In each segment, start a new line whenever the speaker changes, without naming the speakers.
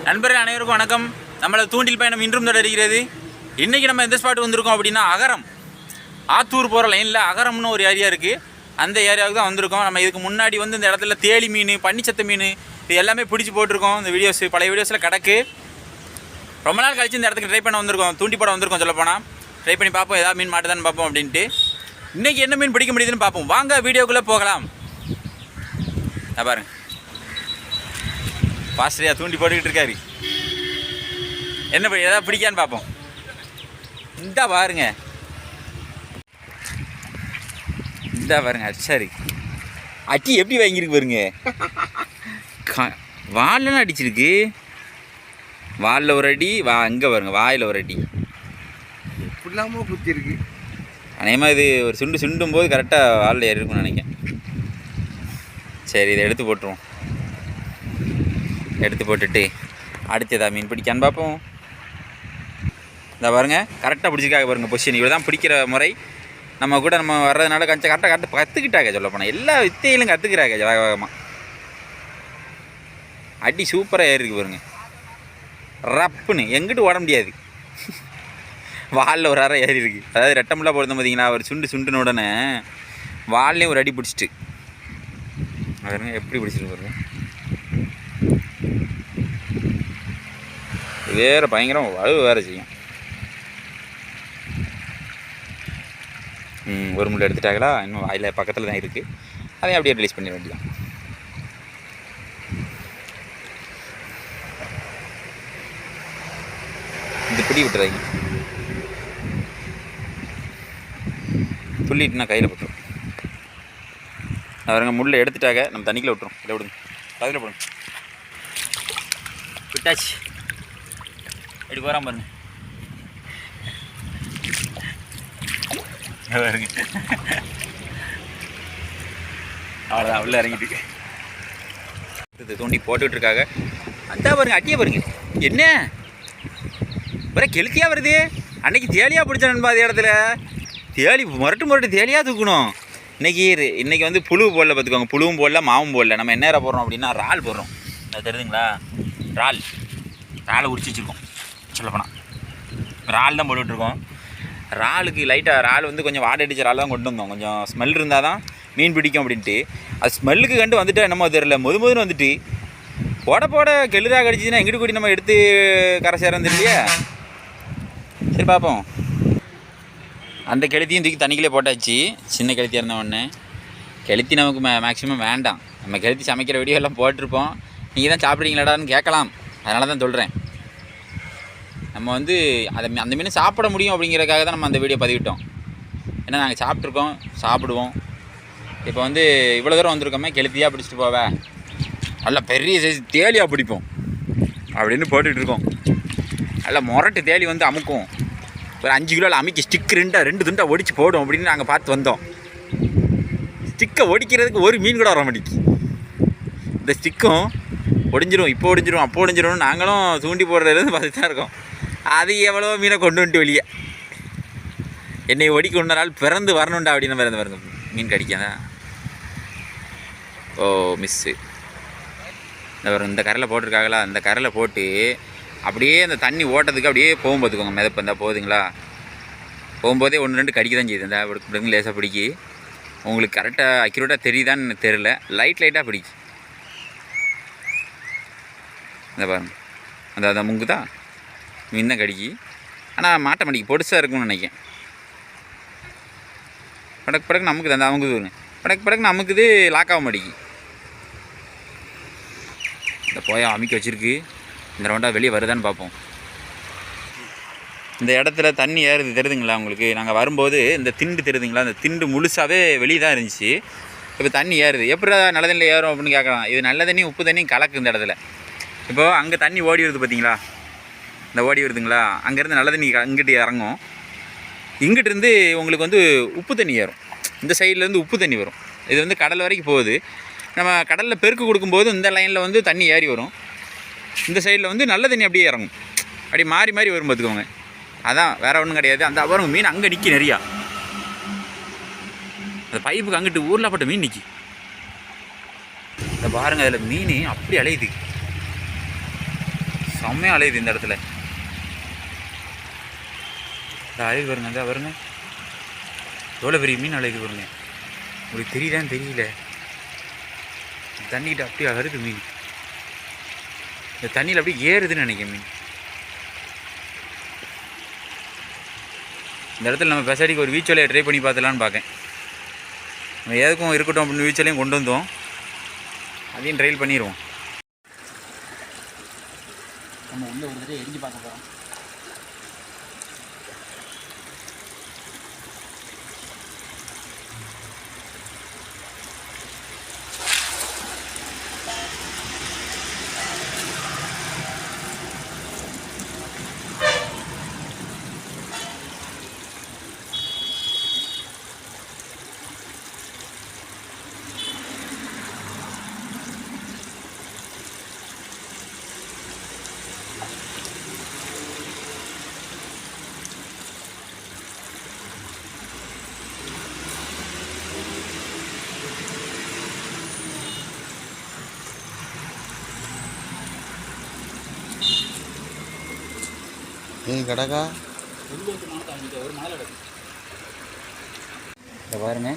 நண்பர்கள் அனைவருக்கும் வணக்கம். நம்மளது தூண்டில் பயணம் இன்றும் தொடர்கிறது. இன்றைக்கி நம்ம எந்த ஸ்பாட் வந்திருக்கோம் அப்படின்னா அகரம், ஆத்தூர் போகிற லைனில் அகரம்னு ஒரு ஏரியா இருக்குது. அந்த ஏரியாவுக்கு தான் வந்திருக்கோம். நம்ம இதுக்கு முன்னாடி வந்து இந்த இடத்துல தேலி மீன், பன்னிச்சத்த மீன் இது எல்லாமே பிடிச்சி போட்டிருக்கோம். இந்த வீடியோஸ் பழைய வீடியோஸில் கிடக்கு. ரொம்ப நாள் கழிச்சு இந்த இடத்துக்கு ட்ரை பண்ண வந்திருக்கோம். தூண்டி போட வந்திருக்கோம். சொல்லப்போனால் ட்ரை பண்ணி பார்ப்போம், ஏதாவது மீன் மாட்டுதான்னு பார்ப்போம் அப்படின்ட்டு. இன்றைக்கி என்ன மீன் பிடிக்க முடியுதுன்னு பார்ப்போம். வாங்க வீடியோக்குள்ளே போகலாம். பாருங்க, பாஸ்டரியா தூண்டி போட்டுக்கிட்டு இருக்காரு. என்ன ஏதாவது பிடிக்கான்னு பார்ப்போம். இந்த பாருங்க, இந்த பாருங்க, சரி அட்டி எப்படி வாங்கியிருக்கு பாருங்க. வால்லாம் அடிச்சிருக்கு. வாலில் ஒரு அடி, அங்கே பாருங்க, வாயில் ஒரு அடி ஃபுல்லாமல் குத்தி இருக்கு. அநேகமாக இது ஒரு சுண்டும் போது கரெக்டாக வாலில் ஏறி இருக்கும்னு நினைக்கிறேன். சரி, இதை எடுத்து போட்டுருவோம். எடுத்து போட்டுட்டு அடுத்து ஏதாவது மீன் பிடிக்கான்னு பார்ப்போம். இந்த பாருங்க, கரெக்டாக பிடிச்சிருக்காங்க பாருங்கள். பொசிஷன் இவ்வளோ தான் பிடிக்கிற முறை. நம்ம கூட நம்ம வர்றதுனால கொஞ்சம் கரெக்டாக கற்றுக்கிட்டாங்க. சொல்ல போனால் எல்லா வித்தையிலும் கற்றுக்கிறாங்க வேக வேகமாக. அடி சூப்பராக ஏறி இருக்கு பாருங்க. ரப்புன்னு எங்கிட்டு ஓட முடியாது. வாலில் ஒரு அரை ஏறி இருக்குது. அதாவது ரெட்டமுள்ளா போடுறது பார்த்தீங்களா, ஒரு சுண்டுன உடனே வால்லையும் ஒரு அடி பிடிச்சிட்டு பாருங்க எப்படி பிடிச்சிட்டு பாருங்க. வேறு பயங்கரம் வலு வேறு செய்யும். ஒரு முள்ளை எடுத்துட்டாங்களா, இன்னும் வாயில் பக்கத்தில் தான் இருக்குது. அதையும் அப்படியே ரிலீஸ் பண்ணிட வேண்டியதான். இது பிடி விட்டுறாங்க, துள்ளிட்டுனா கையில் போட்டுரும். அவருங்க முள்ளை எடுத்துட்டாங்க, நம்ம தண்ணிக்குள்ளே விட்டுரும். இதை விடுங்க, அதில் போடுங்க. விட்டாச்சு. எப்படி போகிறான் பாருங்க. பாருங்க, அவ்வளோதான், உள்ளே இறங்கிட்டு இது தூண்டி போட்டுக்கிட்டு இருக்காங்க. அந்த பாருங்க, அட்டியை பாருங்க, என்ன ஒரே கெளுத்தியாக வருது. அன்றைக்கி தேலியாக பிடிச்ச நண்பா. அதே இடத்துல தேலி முரட்டு தேலியாக தூக்கணும். இன்றைக்கி வந்து புழு போடல பார்த்துக்கோங்க. புழுவும் போடல, மாவும் போடல. நம்ம என்ன போடுறோம் அப்படின்னா இறால் போடுறோம். அது தெரியுதுங்களா, இறாலை உரிச்சு வச்சுருக்கோம். சொல்லப்போனால் இறால் தான் போட்டுட்ருக்கோம். இறாலுக்கு லைட்டாக இறால் வந்து கொஞ்சம் வாடை அடிச்ச இறால் தான் கொண்டு வந்தோம். கொஞ்சம் ஸ்மெல் இருந்தால் தான் மீன் பிடிக்கும் அப்படின்ட்டு. அது ஸ்மெல்லுக்கு கண்டு வந்துட்டு என்னமோ தெரியல, முதுன்னு வந்துட்டு போட கெளுராக கடிச்சிதுன்னா எங்கிட்டு கூடி நம்ம எடுத்து கரை சேரம் தெரியலையே. சரி பார்ப்போம். அந்த கெளுத்தியும் தூக்கி தண்ணிக்குள்ளே போட்டாச்சு. சின்ன கெளுத்தியாக இருந்த ஒன்று. கெளுத்தி நமக்கு மேக்ஸிமம் வேண்டாம். நம்ம கெளுத்தி சமைக்கிற வீடியோ எல்லாம் போட்டிருப்போம். நீங்கள் தான் சாப்பிட்றீங்களாடான்னு கேட்கலாம். அதனால தான் சொல்கிறேன். நம்ம வந்து அந்த மீன் சாப்பிட முடியும் அப்படிங்கிறதுக்காக தான் நம்ம அந்த வீடியோ பதிவிட்டோம். ஏன்னா நாங்கள் சாப்பிட்ருக்கோம், சாப்பிடுவோம். இப்போ வந்து இவ்வளோ தூரம் வந்திருக்கோமே, கெளுத்தியாக பிடிச்சிட்டு போவே, நல்லா பெரிய சைஸ் தேலியாக பிடிப்போம் அப்படின்னு போட்டுட்ருக்கோம். நல்லா முரட்டு தேலி வந்து அமுக்கும். ஒரு 5 கிலோவில் அமுக்கி ஸ்டிக்கு ரெண்டு துண்டாக ஒடிச்சு போடும் அப்படின்னு நாங்கள் பார்த்து வந்தோம். ஸ்டிக்கை ஒடிக்கிறதுக்கு ஒரு மீன் கூட வர மாட்டேங்கி. இந்த ஸ்டிக்கும் ஒடிஞ்சிரும், இப்போ ஒடிஞ்சிரும், அப்போ ஒடிஞ்சிரும். நாங்களும் தூண்டி போடுறதுலேருந்து பார்த்துட்டு தான் இருக்கோம். அது எவ்வளோ மீனை கொண்டு வந்துட்டு வெளியே. என்னை ஒடிக்க ஒன்ற நாள் பிறந்து வரணுண்டா அப்படின்னு பிறந்து பாருங்க. மீன் கடிக்காதான். ஓ மிஸ்ஸு. இந்த கரையில் போட்டிருக்காங்களா, அந்த கரையில் போட்டு அப்படியே அந்த தண்ணி ஓட்டத்துக்கு அப்படியே போகும் பார்த்துக்கோங்க. மிதப்பு இருந்தால் போகுதுங்களா, போகும்போதே 1-2 கடிக்க தான் செய்யுது. இந்த இப்படி லேசாக பிடிக்கி. உங்களுக்கு கரெக்டாக அக்யூரேட்டாக தெரியுதான்னு தெரில, லைட்டாக பிடிக்கி. இந்த பாருங்க, அந்த முங்கு தான் மீன் தான் கடிக்கி. ஆனால் மாட்ட மாட்டேங்கி, பொடிசாக இருக்கும்னு நினைக்கிறேன். படக்கு நமக்குது, அந்த அமுக்குது படக்கு நமக்குது, லாக் ஆக மாட்டேங்கி. இந்த போயா அமுக்கி வச்சுருக்கு. இந்த ரவுண்டாக வெளியே வருதான்னு பார்ப்போம். இந்த இடத்துல தண்ணி ஏறுது தெரியுதுங்களா உங்களுக்கு. நாங்கள் வரும்போது இந்த திண்டு தெரியுதுங்களா, அந்த திண்டு முழுசாகவே வெளியே தான் இருந்துச்சு. இப்போ தண்ணி ஏறுது. எப்படி நல்ல தண்ணியில் ஏறும் அப்படின்னு கேட்கலாம். இது நல்ல தண்ணி உப்பு தண்ணி கலக்கு இந்த இடத்துல. இப்போது அங்கே தண்ணி ஓடி வருது பார்த்தீங்களா, இந்த ஓடி வருதுங்களா, அங்கேருந்து நல்ல தண்ணி இங்கிட்டு இறங்கும். இங்கிட்டிருந்து உங்களுக்கு வந்து உப்பு தண்ணி ஏறும். இந்த சைட்லேருந்து உப்பு தண்ணி வரும். இது வந்து கடல் வரைக்கும் போகுது. நம்ம கடலில் பெருக்கு கொடுக்கும்போது இந்த லைனில் வந்து தண்ணி ஏறி வரும். இந்த சைடில் வந்து நல்ல தண்ணி அப்படியே இறங்கும். அப்படி மாறி வரும் பார்த்துக்கோங்க. அதான் வேறு ஒன்றும் கிடையாது. அந்த அப்புறம் மீன் அங்கே நிற்கி நிறையா. அந்த பைப்புக்கு அங்கிட்டு ஊரில் பட்ட மீன் நிற்கி. இந்த பாருங்கள், அதில் மீன் அப்படி அலையுது. செம்மையாக அலையுது இந்த இடத்துல. அலையுது பாருங்க, அந்த பாருங்க எவ்வளோ பெரிய மீன் அலையுது பாருங்க. உங்களுக்கு தெரியுதான்னு தெரியல, தண்ணிக்கிட்ட அப்படியே அறுது மீன். இந்த தண்ணியில் அப்படியே ஏறுதுன்னு நினைக்கிறேன் மீன். இந்த இடத்துல நம்ம பெசாடிக்கு ஒரு வீச்சோலையை ட்ரை பண்ணி பார்த்துலான்னு பார்க்கேன். நம்ம எதுக்கும் இருக்கட்டும் அப்படின்னு வீச்சோலையும் கொண்டு வந்தோம், அதையும் ட்ரைல் பண்ணிடுவோம். நம்ம உள்ள ஒரு தடவை எரிஞ்சு பார்க்க போகிறோம்.
மீன் கிடக்கா
ஒரு மணல் கிடக்கு. இதை பாருங்க,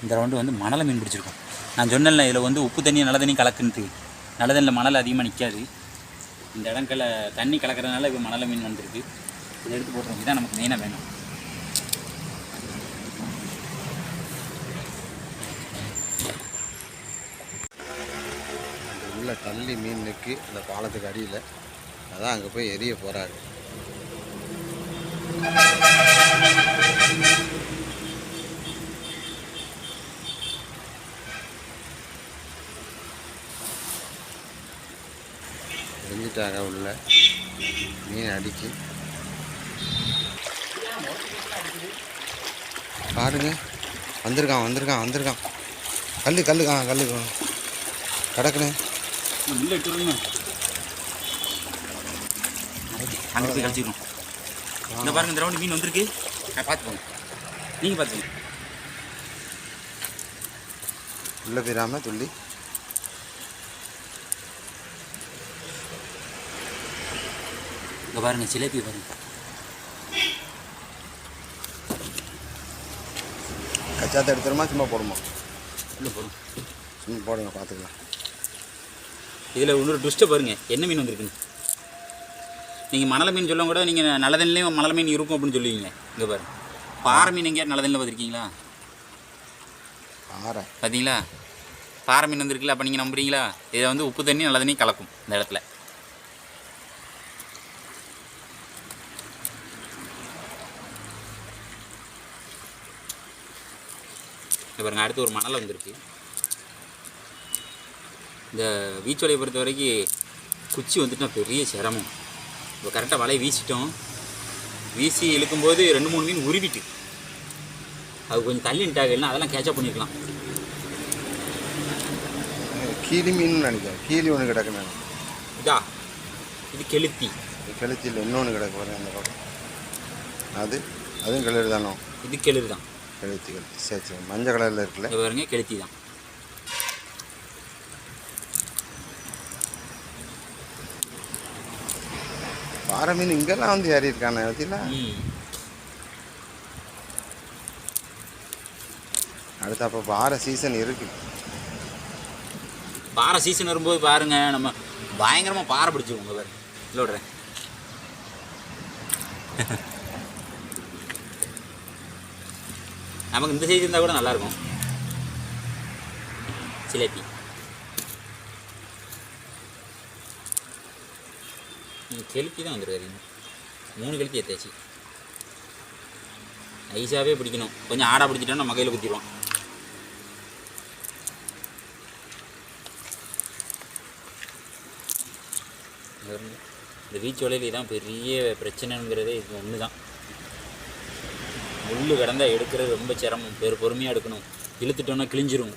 இந்த ரவுண்டு வந்து மணலை மீன் பிடிச்சிருக்கோம். நான் சொன்னேன்ல இதில் வந்து உப்பு தண்ணி நல்ல தண்ணி கலக்குன்ட்டு. நல்ல தண்ணியில் மணல் அதிகமாக நிற்காது. இந்த இடங்கள தண்ணி கலக்கிறதுனால இப்போ மணலை மீன் வந்துருக்கு. இதை எடுத்து போட்டுருவோம். இதுதான் நமக்கு மெயினாக வேணும்.
உள்ள தள்ளி மீன் நிற்கு அந்த பாலத்துக்கு அடியில், அதான் அங்கே போய் எரிய போகிறாரு. எரிஞ்சிட்டாங்க உள்ள மீன் அடிக்கி. பாருங்க, வந்திருக்கான் வந்திருக்கான் வந்திருக்கான். கல்லு கல்லு கல்லு கிடக்குனே.
அங்கே போய் கழிச்சிக்கிறோம். இந்த பாருங்க, இந்த ரவுண்டு மீன் வந்திருக்கு. பார்த்துக்கோங்க, நீங்கள் பார்த்துக்கோங்க.
உள்ள போயிடாம துள்ளி.
இங்கே பாருங்க, சிலேபி பாருங்க.
கச்சாத்தை எடுத்துருமா சும்மா போடுமா?
இல்லை போடும்,
சும்மா போடுங்க, பார்த்துக்கலாம்.
இதில் இன்னொரு ட்விஸ்ட்டை பாருங்கள், என்ன மீன் வந்திருக்குன்னு. நீங்கள் மணலை மீன் சொல்ல கூட நீங்கள் நல்ல தண்ணிலையும் மணலை மீன் இருக்கும் அப்படின்னு சொல்லுவீங்க. இங்கே பாருங்க, பாறை மீன் எங்கேயாவது நல்ல தண்ணியில் பார்த்துருக்கீங்களா?
பாறை
பார்த்தீங்களா, பாறை மீன் வந்துருக்குல்ல. அப்போ நீங்கள் நம்புறீங்களா? இதை வந்து உப்பு தண்ணி நல்ல தண்ணி கலக்கும் இந்த இடத்துல. பாருங்க, அடுத்து ஒரு மணலை வந்திருக்கு. இந்த வீச்சோலையை பொறுத்த வரைக்கும் குச்சி வந்துட்டுனா பெரிய சிரமம். இப்போ கரெக்டாக வலையை வீசிட்டோம். வீசி இழுக்கும்போது 2-3 மீன் உருவிட்டு அது கொஞ்சம் தள்ளி நிட்டாகலாம், அதெல்லாம் கேட்சப் பண்ணிக்கலாம்.
கீழி மீன் நினைக்கிறேன். கீழி ஒன்று கிடக்குன்னு.
இதா, இது கெளுத்தி.
கெளுத்தி இல்லை, இன்னொன்று கிடக்கு பாருங்க அந்த பக்கம். அதுவும் கிளறு தானோ?
இது கெளுறு தான்.
கெளுத்தி சரி சரி, மஞ்சள் கலரில் இருக்குல்ல.
இது பாருங்க, கெளுத்தி தான்.
பாறை மீன் இங்கெல்லாம் வந்து ஏறி இருக்கானே பார்த்தீங்களா? அடுத்து அப்போ பாறை சீசன் இருக்கு.
பாறை சீசன் வரும்போது பாருங்க, நம்ம பயங்கரமாக பாறை பிடிச்சிருவோங்க. பாரு இல்லை விடுறேன். நமக்கு இந்த சைஸ் இருந்தால் கூட நல்லாயிருக்கும். சிலேபி கெளுத்தி தான் வந்துருக்காரு. 3 கெளுத்தி ஏற்றாச்சு. ஐஸாகவே பிடிக்கணும். கொஞ்சம் ஆடாக பிடிச்சிட்டோன்னா நம்ம கையில் குத்திடுவோம். இந்த வீச்சோலையில் தான் பெரிய பிரச்சனைங்கிறதே இது ஒன்று தான். முள் கிடந்தால் எடுக்கிறது ரொம்ப சிரமம். பொறுமையாக எடுக்கணும். இழுத்துட்டோன்னா கிழிஞ்சிரும்.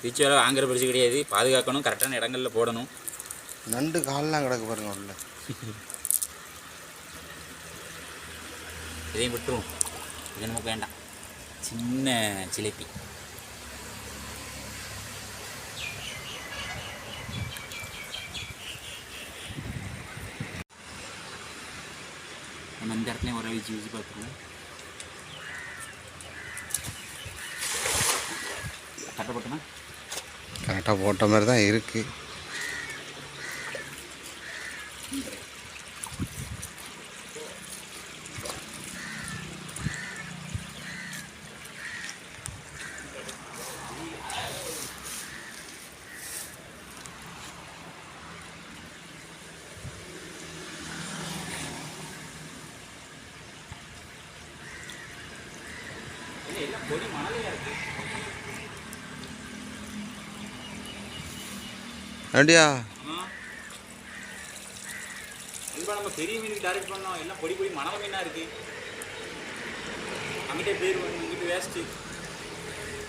வீச்சோலை வாங்குற பரிசு கிடையாது. பாதுகாக்கணும், கரெக்டான இடங்களில் போடணும்.
நண்டு கால்லாம் கிடக்கு பாருங்க உள்ள.
இதையும் விட்டுருவோம், இது நமக்கு வேண்டாம். சின்ன சிலேபி. இந்த இடத்துலையும் ஒரு வீச்சு பார்த்துருங்க. கரெக்டாக போட்டோன்னா
கரெக்டாக போட்ட மாதிரி தான் இருக்குது.
எல்லாம் பொடி மணலையாக இருக்குது.
அப்படியா?
இப்போ நம்ம பெரிய மீனுக்கு டைரக்ட் பண்ணோம், எல்லாம் பொடி பொடி மணல் மீனாக இருக்குது. அங்கிட்டே பேர் இங்கிட்டு வேஸ்ட்டு.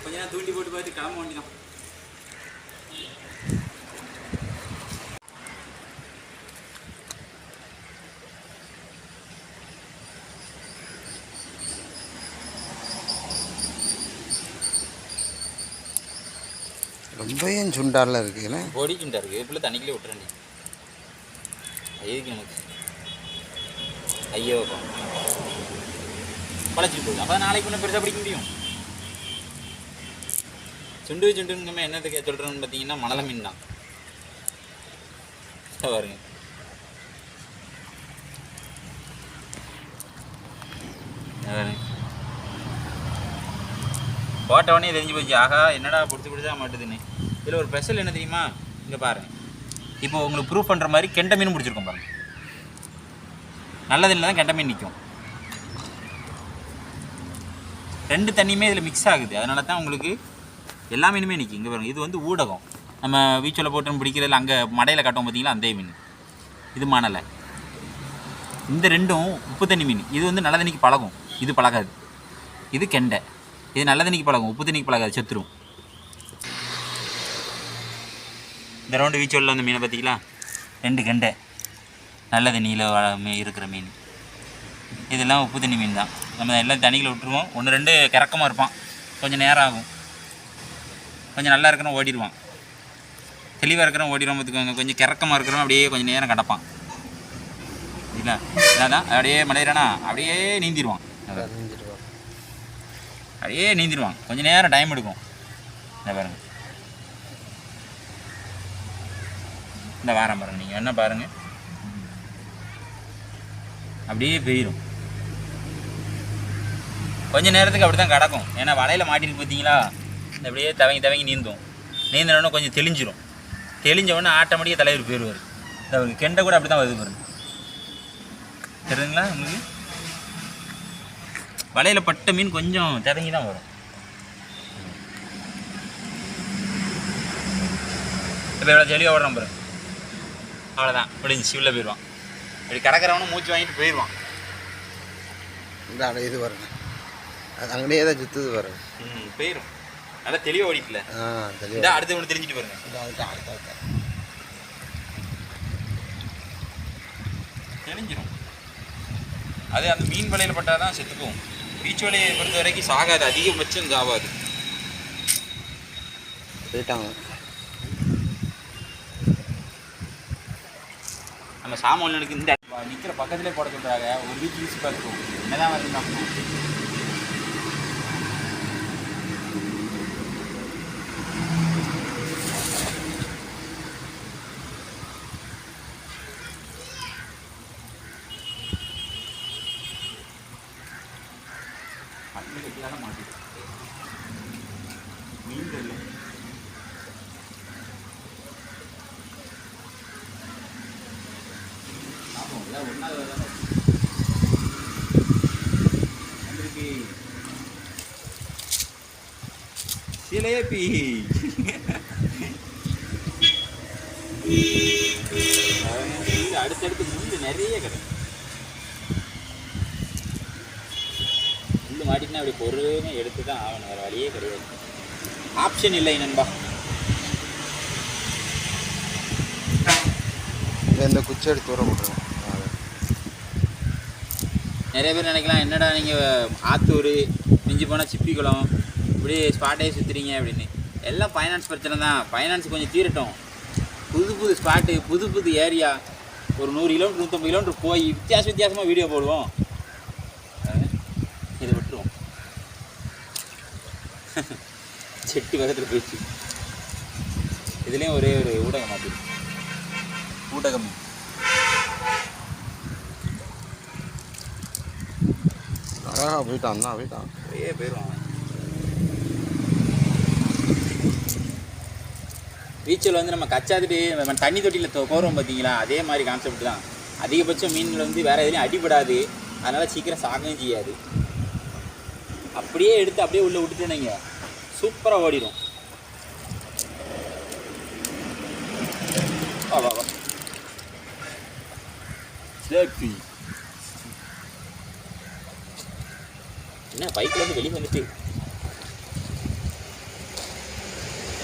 கொஞ்ச நேரம் தூண்டி போட்டு பார்த்து கிளம்ப வேண்டிதான்.
ரொம்ப ஏன் சுண்டாரில் இருக்குதுண்ணே?
பொடி சுண்டா இருக்குது. இப்படி தண்ணிக்குள்ளே விட்டுறேன். எதுக்கு நமக்கு ஐயோ பழச்சிட்டு போகுது. அப்போ நாளைக்கு ஒன்றும் பெருசாக பிடிக்க முடியும். சுண்டுங்கமே என்னத்துக்கு சொல்கிறேன்னு பார்த்தீங்கன்னா மணலை மீன் தான் பாருங்க. போட்டவொடனே தெரிஞ்சு போச்சு, ஆகா என்னடா பிடிச்சா மாட்டுதுன்னு. இதில் ஒரு ஸ்பெஷல் என்ன தெரியுமா? இங்கே பாருங்கள், இப்போ உங்களுக்கு ப்ரூஃப் பண்ணுற மாதிரி கெண்டை மீன் பிடிச்சிருக்கோம் பாருங்கள். நல்லதில்லை தான் கெண்டை மீன் நிற்கும். ரெண்டு தண்ணியுமே இதில் மிக்ஸ் ஆகுது. அதனால தான் உங்களுக்கு எல்லா மீனுமே நிற்கும். இங்கே பாருங்கள், இது வந்து ஊடகம். நம்ம வீச்சோலை போட்டு பிடிக்கிறதுல அங்கே மடையில் கட்டோம் பார்த்தீங்களா, அந்த மீன். இது மணலை. இந்த ரெண்டும் உப்பு தண்ணி மீன். இது வந்து நல்ல தண்ணிக்கு பழகும், இது பழகாது. இது கெண்டை, இது நல்ல தண்ணிக்கு பழகும், உப்பு தண்ணிக்கு பழகாது, செத்துரும். இந்த ரவுண்டு வீச்சோலில் அந்த மீனை பார்த்தீங்களா, ரெண்டு கெண்டை நல்ல தண்ணியில் இருக்கிற மீன். இதெல்லாம் உப்பு தண்ணி மீன் தான். நம்ம எல்லாம் தண்ணியில் விட்டுருவோம். ஒன்று ரெண்டு கிறக்கமாக இருப்பான், கொஞ்சம் நேரம் ஆகும். கொஞ்சம் நல்லா இருக்கிறோம் ஓடிடுவான், தெளிவாக இருக்கிறோம் ஓடிடுவோம் பார்த்துக்கோங்க. கொஞ்சம் கிறக்கமாக இருக்கிறோம் அப்படியே கொஞ்சம் நேரம் கிடப்பான். இல்லை இதான் அப்படியே மலையிறானா அப்படியே நீந்திடுவான். அப்படியே நீந்திடுவான், கொஞ்சம் நேரம் டைம் எடுக்கும். இந்த பாருங்கள், இந்த வாரம் பாருங்கள், நீங்கள் என்ன பாருங்கள், அப்படியே போயிடும். கொஞ்சம் நேரத்துக்கு அப்படி தான் கிடக்கும். ஏன்னா வலையில் மாட்டிட்டு பார்த்தீங்களா, இந்த அப்படியே தவங்கி நீந்தும். நீந்தினோடனே கொஞ்சம் தெளிஞ்சிடும். தெளிஞ்சவொடனே ஆட்டோமேட்டிக்காக தலைவர் போயிடுவார். இந்த கெண்டை கூட அப்படி தான் வருது பாருங்க, தெரியுதுங்களா உங்களுக்கு? வலையில் பட்ட மீன் கொஞ்சம் தவங்கி தான் வரும். இப்போ எவ்வளோ தெளிவாக ஓடுறான் பாருங்க, அவ்வளோதான் முடிஞ்சிச்சு. உள்ளே போயிடுவான். இப்படி கடற்கரவனும் மூச்சு வாங்கிட்டு போயிடுவான்.
இந்த இது பாருங்க, அது அங்கேயே தான் சுற்றுது பாருங்க.
போயிடும். நல்லா தெளிவாக ஓடிக்கல. தெளிவாக அடுத்து ஒன்று தெரிஞ்சுட்டு பாருங்க, தெளிஞ்சிடும். அது அந்த மீன் வலையில் பட்டால் தான் செத்துக்கும். பீச் வலையை பொறுத்த வரைக்கும் சாகாது, அதிகபட்சம் சாவாது.
போயிட்டாங்க.
நம்ம சாமான்களுக்கு இந்த நிற்கிற பக்கத்துலேயே போட சொல்கிறாங்க. ஒரு வீச்சு வீசி பார்த்துக்கோம், என்னதான் வருது பார்க்கணும். மீன் தெரியல. சிலேபி அடுத்தடுத்து முள்ளு நிறைய கிடைக்கும். முள்ளு மாட்டினா அப்படி பொறுமையாக எடுத்து தான் ஆகணும், வேறு வழியே கிடையாது. ஆப்ஷன் இல்லை நண்பா.
இந்த குச்சி எடுத்து தூர போட்டுருங்க.
நிறைய பேர் நினைக்கலாம், என்னடா நீங்கள் ஆத்தூர் மிஞ்சி போனால் சிப்பிக்குளம் இப்படி ஸ்பாட்டே சுற்றுறீங்க அப்படின்னு. எல்லாம் ஃபைனான்ஸ் பிரச்சனை தான். ஃபைனான்ஸ் கொஞ்சம் தீரட்டும். புது ஸ்பாட்டு, புது ஏரியா, ஒரு 100 கிலோமீட்டர் 150 கிலோமீட்டர் போய் வித்தியாசமாக வீடியோ போடுவோம். செட்டு பக்கத்தில் போயிடுச்சு. இதுலேயும் ஒரே ஒரு ஊடகம் அப்படி ஊடகம்
அழகாக போயிட்டான் தான் போயிட்டான்.
ஒரே போயிடுவான். பீச்சில் வந்து நம்ம கச்சாத்துட்டு நம்ம தண்ணி தொட்டியில் கோருவோம் பார்த்தீங்களா, அதே மாதிரி கான்செப்ட் தான். அதிகபட்சம் மீன்கள் வந்து வேறு எதுலையும் அடிபடாது, அதனால் சீக்கிரம் சாகவும் செய்யாது. அப்படியே எடுத்து அப்படியே உள்ளே விட்டுட்டேனீங்க, சூப்பராக ஓடிடும். வா வா வா சிலேபி. என்ன பைக்கில் வந்து வெளியே வந்துட்டு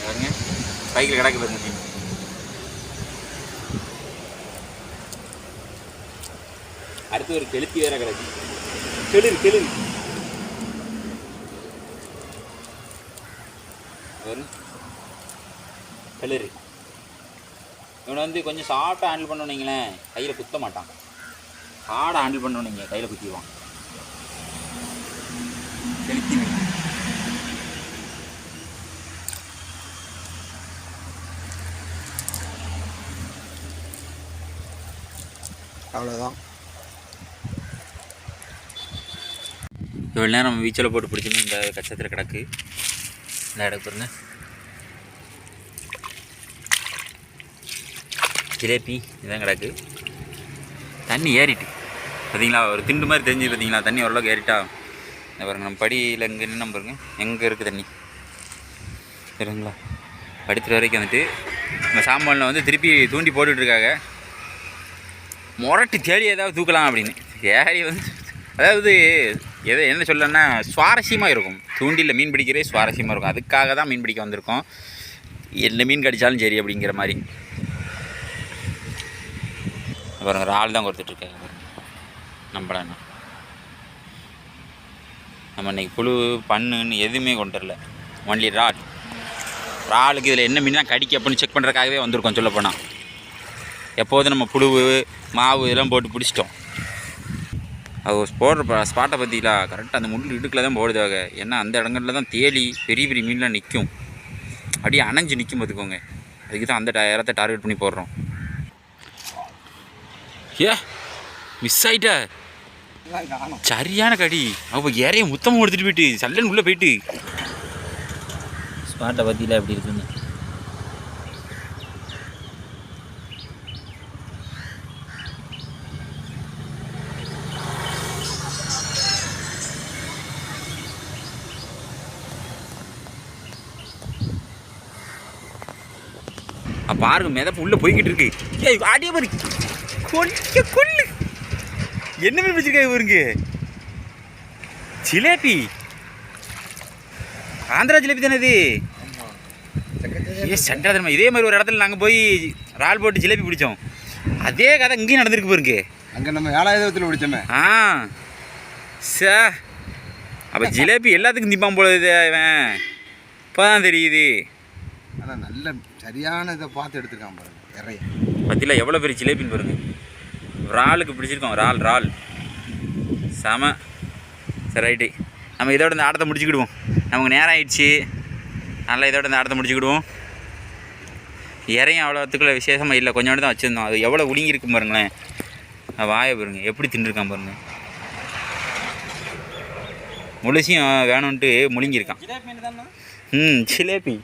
பாருங்க, பைக்கில் கிடக்கு பாருங்க மீன். அடுத்து ஒரு கெளுத்தி வேற கிடக்கு. கெளிர் கெளிர் கெளிர். இவனை வந்து கொஞ்சம் சாஃப்டாக ஹேண்டில் பண்ணோன்னீங்களேன், கையில் குத்த மாட்டான். ஹார்டாக ஹேண்டில் பண்ணோன்னீங்க கையில் குத்திடுவான். கெளுத்தி மீன்.
அவ்வளோதான்.
இவ்வளோ நேரம் நம்ம வீச்சில் போட்டு பிடிச்சோமே இந்த கச்சத்தில் கிடக்கு. இந்த இடக்கு பாருங்க, ஜிலேபி இதான் கிடக்கு. தண்ணி ஏறிட்டு பார்த்தீங்களா, ஒரு திண்டு மாதிரி தெரிஞ்சு பார்த்தீங்களா, தண்ணி ஓரளவுக்கு ஏறிட்டா. இந்த பாருங்க நம்ம படியில் இங்கே நின்று பாருங்க, எங்கே இருக்குது தண்ணி சரிங்களா. படித்துற வரைக்கும் வந்துட்டு இந்த சாம்பானில் வந்து திருப்பி தூண்டி போட்டுட்ருக்காங்க. முரட்டு தேடி ஏதாவது தூக்கலாம் அப்படின்னு. தேடி வந்து அதாவது எதை என்ன சொல்லணும்னா சுவாரஸ்யமாக இருக்கும். தூண்டியில் மீன் பிடிக்கிறதே சுவாரஸ்யமாக இருக்கும். அதுக்காக தான் மீன் பிடிக்க வந்திருக்கோம். என்ன மீன் கடித்தாலும் சரி அப்படிங்கிற மாதிரி. பாருங்க இறால் தான் கொடுத்துட்ருக்காங்க நம்மளாண்ணா. நம்ம இன்றைக்கி புழு பண்ணுன்னு எதுவுமே கொண்டு வரல, ஒன்லி இறாலுக்கு இதில் என்ன மீன்லாம் கடிக்க அப்படின்னு செக் பண்ணுறதுக்காகவே வந்திருக்கோம். சொல்லப்போனால் எப்போதும் நம்ம புழு மாவு இதெல்லாம் போட்டு பிடிச்சிட்டோம். அது போடுற ஸ்பாட்டை பார்த்தீங்களா, கரெக்டாக அந்த முள் இடுக்கில் தான் போடுதாங்க. ஏன்னா அந்த இடங்களில் தான் தேலி பெரிய பெரிய மீன்லாம் நிற்கும், அப்படியே அணைஞ்சு நிற்கும் பார்த்துக்கோங்க. அதுக்கு தான் அந்த இடத்த டார்கெட் பண்ணி போடுறோம். ஏ மிஸ் ஆகிட்டா, சரியான கடி. அப்போ ஏறைய முத்தமாக எடுத்துகிட்டு போயிட்டு சல்லன் உள்ளே போயிட்டு ஸ்பாட்டை பார்த்தீங்களா எப்படி இருக்குன்னு. பாருங்க மிதப்பு உள்ளே போய்கிட்டு இருக்கு. ஏய் ஆடிய பாரு, கொல்லு கொல்லு. என்ன மீன் பிடிச்சிருக்காங்க பாருங்க, ஜிலேபி. ஆந்திரா ஜிலேபி தானே இது. ஏ சண்டை தரமா. இதே மாதிரி ஒரு இடத்துல நாங்கள் போய் இறால் போட்டு ஜிலேபி பிடிச்சோம். அதே கதை இங்கேயும் நடந்திருக்கு பாருங்க.
அங்கே நம்ம 7,000 பிடிச்சோமே.
சே அப்போ ஜிலேபி எல்லாத்துக்கும் திம்பான் போல இது. அவன் இப்போ தான் தெரியுது.
ஆனால் நல்ல சரியான இதை பார்த்து எடுத்துருக்கான் பாருங்க. நிறைய
பற்றியில் எவ்வளோ பெரிய ஜிலேபின்னு பாருங்க. இறாலுக்கு பிடிச்சிருக்கோம். இறால் செம. சரி ரைட்டு, நம்ம இதோட இந்த ஆட்டத்தை முடிச்சுக்கிடுவோம். நமக்கு நேரம் ஆயிடுச்சு, நல்லா இதோட இந்த ஆட்டத்தை முடிச்சுக்கிடுவோம். இறையும் அவ்வளோத்துக்குள்ள விசேஷமாக இல்லை, கொஞ்சோண்டு தான் வச்சுருந்தோம். அது எவ்வளோ உடுங்கியிருக்கும் பாருங்களேன். வாயை பாருங்க எப்படி தின்னுருக்கான் பாருங்க. முழுசியும் வேணும்ன்ட்டு முழுங்கியிருக்கான். ஜிலேபி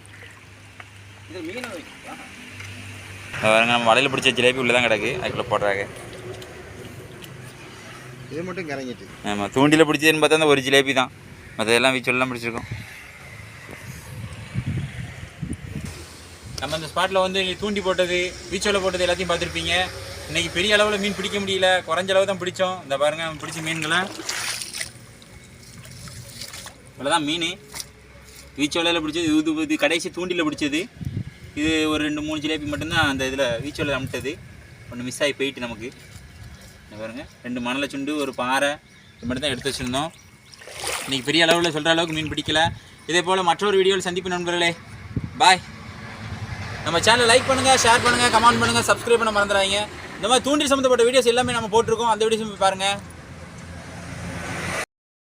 பாருங்க, நம்ம வலையில் பிடிச்ச ஜிலேபி உள்ளே தான் கிடக்கு. அதுக்குள்ளே போடுறாங்க.
இது மட்டும் இறங்கிட்டு.
ஆமாம், தூண்டியில் பிடிச்சதுன்னு பார்த்தா அந்த ஒரு ஜிலேபி தான். மற்றதெல்லாம் வீச்சொல்லாம் பிடிச்சிருக்கோம். நம்ம இந்த ஸ்பாட்டில் வந்து தூண்டி போட்டது, வீச்சோலை போட்டது எல்லாத்தையும் பார்த்துருப்பீங்க. இன்றைக்கி பெரிய அளவில் மீன் பிடிக்க முடியல, குறைஞ்ச அளவு தான் பிடிச்சோம். இந்த பாருங்கள் நம்ம பிடிச்ச மீன்களை இவ்வளோதான் மீன். வீச்சோலையில் பிடிச்சது இது கடைசி தூண்டியில் பிடிச்சது. இது ஒரு 2-3 ஜிலேபி மட்டும்தான் அந்த இதில் வீச்சோலை அமுட்டது. ஒன்று மிஸ் ஆகி போயிட்டு நமக்கு. பாருங்க 2 மணலை சுண்டு, ஒரு பாறை, இது மட்டும் தான் எடுத்து வச்சுருந்தோம். இன்றைக்கி பெரிய அளவில் சொல்கிற அளவுக்கு மீன் பிடிக்கல. இதே போல் மற்றொரு வீடியோவில் சந்திப்பு நண்பர்களே. பாய். நம்ம சேனலை லைக் பண்ணுங்கள், ஷேர் பண்ணுங்கள், கமெண்ட் பண்ணுங்கள், சப்ஸ்கிரைப் பண்ண மறந்துடாதீங்க. இந்த மாதிரி தூண்டில் சம்மந்தப்பட்ட வீடியோஸ் எல்லாமே நம்ம போட்டிருக்கோம். அந்த வீடியோஸ் பாருங்கள்.